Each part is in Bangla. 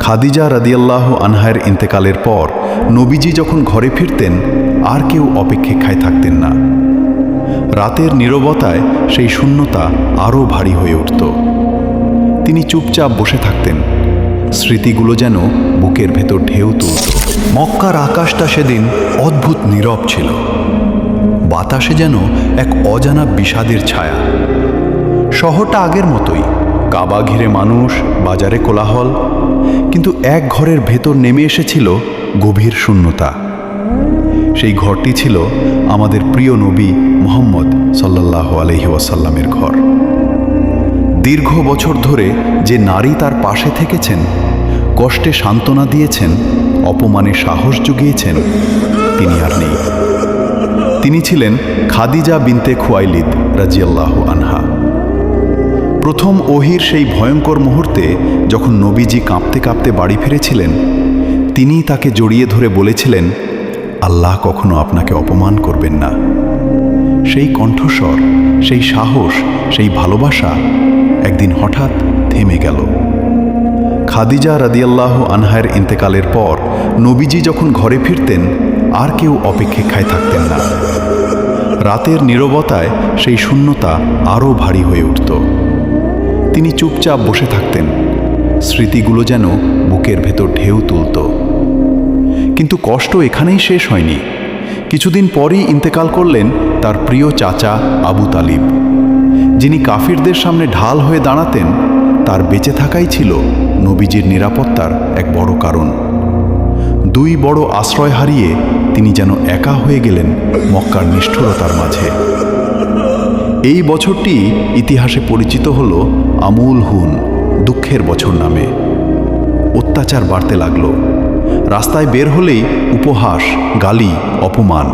খাদিজা রাদিয়াল্লাহু আনহার ইন্তেকালের পর নবীজি যখন ঘরে ফিরতেন আর কেউ অপেক্ষায় থাকতেন না। রাতের নীরবতায় সেই শূন্যতা আরও ভারী হয়ে উঠত। তিনি চুপচাপ বসে থাকতেন, স্মৃতিগুলো যেন বুকের ভেতর ঢেউ তুলত। মক্কার আকাশটা সেদিন অদ্ভুত নীরব ছিল, বাতাসে যেন এক অজানা বিষাদের ছায়া। শহরটা আগের মতোই, কাবা ঘিরে মানুষ, বাজারে কোলাহল, কিন্তু এক ঘরের ভেতর নেমে এসেছিল গভীর শূন্যতা। সেই ঘরটি ছিল আমাদের প্রিয় নবী মুহাম্মদ সাল্লাল্লাহু আলাইহি ওয়াসাল্লামের ঘর। দীর্ঘ বছর ধরে যে নারী তার পাশে থেকেছেন, কষ্টে সান্ত্বনা দিয়েছেন, অপমানে সাহস জুগিয়েছেন, তিনি আর নেই। তিনি ছিলেন খাদিজা বিনতে খুয়াইলিদ রাদিয়াল্লাহু আনহা। প্রথম ওহির সেই ভয়ঙ্কর মুহূর্তে যখন নবীজি কাঁপতে কাঁপতে বাড়ি ফিরেছিলেন, তিনি তাকে জড়িয়ে ধরে বলেছিলেন, আল্লাহ কখনো আপনাকে অপমান করবেন না। সেই কণ্ঠস্বর, সেই সাহস, সেই ভালোবাসা একদিন হঠাৎ থেমে গেল। খাদিজা রাদিয়াল্লাহু আনহার ইন্তেকালের পর নবীজি যখন ঘরে ফিরতেন আর কেউ অপেক্ষায় থাকতেন না। রাতের নীরবতায় সেই শূন্যতা আরও ভারী হয়ে উঠত। তিনি চুপচাপ বসে থাকতেন, স্মৃতিগুলো যেন বুকের ভেতর ঢেউ তুলত। কিন্তু কষ্ট এখানেই শেষ হয়নি। কিছুদিন পরই ইন্তেকাল করলেন তার প্রিয় চাচা আবু তালিব, যিনি কাফিরদের সামনে ঢাল হয়ে দাঁড়াতেন। তার বেঁচে থাকাই ছিল নবীজির নিরাপত্তার এক বড় কারণ। দুই বড় আশ্রয় হারিয়ে তিনি যেন একা হয়ে গেলেন মক্কার নিষ্ঠুরতার মাঝে। এই বছরটি ইতিহাসে পরিচিত হল আমুল হুন, দুঃখের বছর নামে। অত্যাচার বাড়তে লাগলো। রাস্তায় বের হলেই উপহাস, গালি, অপমান।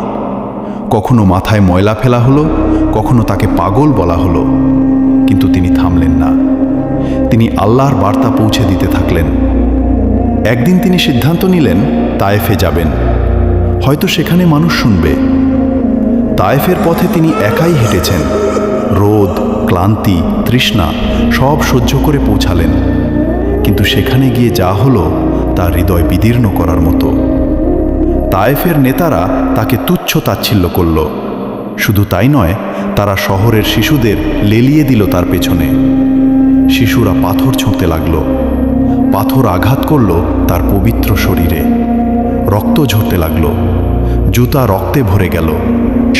কখনো মাথায় ময়লা ফেলা হলো, কখনো তাকে পাগল বলা হলো। কিন্তু তিনি থামলেন না। তিনি আল্লাহর বার্তা পৌঁছে দিতে থাকলেন। একদিন তিনি সিদ্ধান্ত নিলেন তায়েফে যাবেন, হয়তো সেখানে মানুষ শুনবে। তায়েফের পথে তিনি একাই হেঁটেছেন। রোদ, ক্লান্তি, তৃষ্ণা সব সহ্য করে পৌঁছালেন। কিন্তু সেখানে গিয়ে যা হলো তার হৃদয় বিদীর্ণ করার মতো। তায়েফের নেতারা তাকে তুচ্ছ তাচ্ছিল্য করল। শুধু তাই নয়, তারা শহরের শিশুদের লেলিয়ে দিল তার পেছনে। শিশুরা পাথর ছুঁড়তে লাগল। পাথর আঘাত করল তার পবিত্র শরীরে। রক্ত ঝরতে লাগল, জুতা রক্তে ভরে গেল।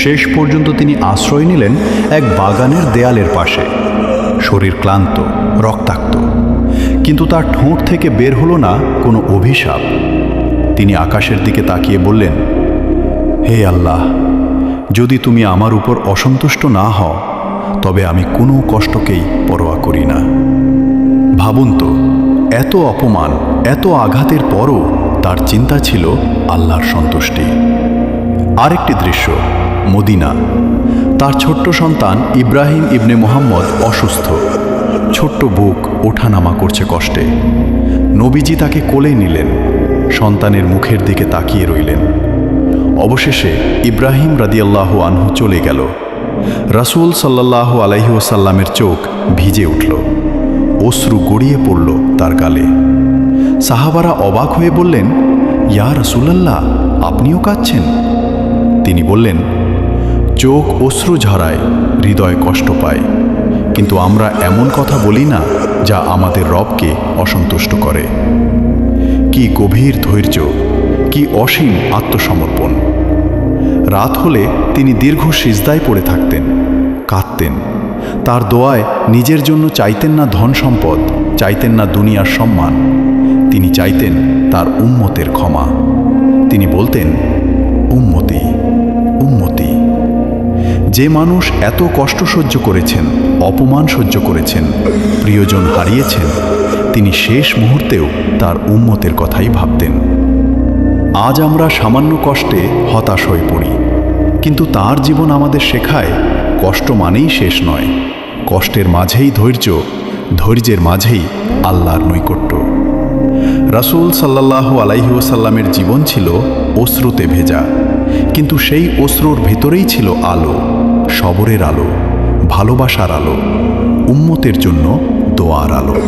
শেষ পর্যন্ত তিনি আশ্রয় নিলেন এক বাগানের দেয়ালের পাশে। শরীর ক্লান্ত, রক্তাক্ত, কিন্তু তার ঠোঁট থেকে বের হলো না কোনো অভিশাপ। তিনি আকাশের দিকে তাকিয়ে বললেন, হে আল্লাহ, যদি তুমি আমার উপর অসন্তুষ্ট না হও, তবে আমি কোনো কষ্টকেই পরোয়া করি না। ভাবুন তো, এত অপমান, এত আঘাতের পরও তার চিন্তা ছিল আল্লাহর সন্তুষ্টি। আরেকটি দৃশ্য, মদিনা। তার ছোট্ট সন্তান ইব্রাহিম ইবনে মুহাম্মদ অসুস্থ। ছোট্ট বুক ওঠানামা করছে কষ্টে। নবীজি তাকে কোলে নিলেন, সন্তানের মুখের দিকে তাকিয়ে রইলেন। অবশেষে ইব্রাহিম রাদিয়াল্লাহু আনহু চলে গেল। রাসূল সাল্লাল্লাহু আলাইহি ওয়াসাল্লামের চোখ ভিজে উঠল, অশ্রু গড়িয়ে পড়ল তার গালে। সাহাবারা অবাক হয়ে বললেন, ইয়া রাসূলুল্লাহ, আপনিও কাঁদছেন? তিনি বললেন, চোখ অশ্রু ঝরায়, হৃদয় কষ্ট পায়, কিন্তু আমরা এমন কথা বলি না যা আমাদের রবকে অসন্তুষ্ট করে। কি গভীর ধৈর্য, কি অসীম আত্মসমর্পণ! রাত হলে তিনি দীর্ঘ সিজদায় পড়ে থাকতেন, কাঁদতেন। তার দোয়ায় নিজের জন্য চাইতেন না ধন সম্পদ, চাইতেন না দুনিয়ার সম্মান। তিনি চাইতেন তার উম্মতের ক্ষমা। তিনি বলতেন, উম্মতি, উম্মতি। যে মানুষ এত কষ্ট সহ্য করেছেন, অপমান সহ্য করেছেন, প্রিয়জন হারিয়েছেন, তিনি শেষ মুহূর্তেও তার উম্মতের কথাই ভাবতেন। আজ আমরা সামান্য কষ্টে হতাশ হয়ে পড়ি, কিন্তু তার জীবন আমাদের শেখায় কষ্ট মানেই শেষ নয়। কষ্টের মাঝেই ধৈর্য, ধৈর্যের মাঝেই আল্লাহর নৈকট্য। রাসূল সাল্লাল্লাহু আলাইহি ওয়াসাল্লামের জীবন ছিল অশ্রুতে ভেজা, কিন্তু সেই অশ্রুর ভেতরেই ছিল আলো, সবরের আলো, ভালোবাসার আলো, উম্মতের জন্য দোয়ার আলো।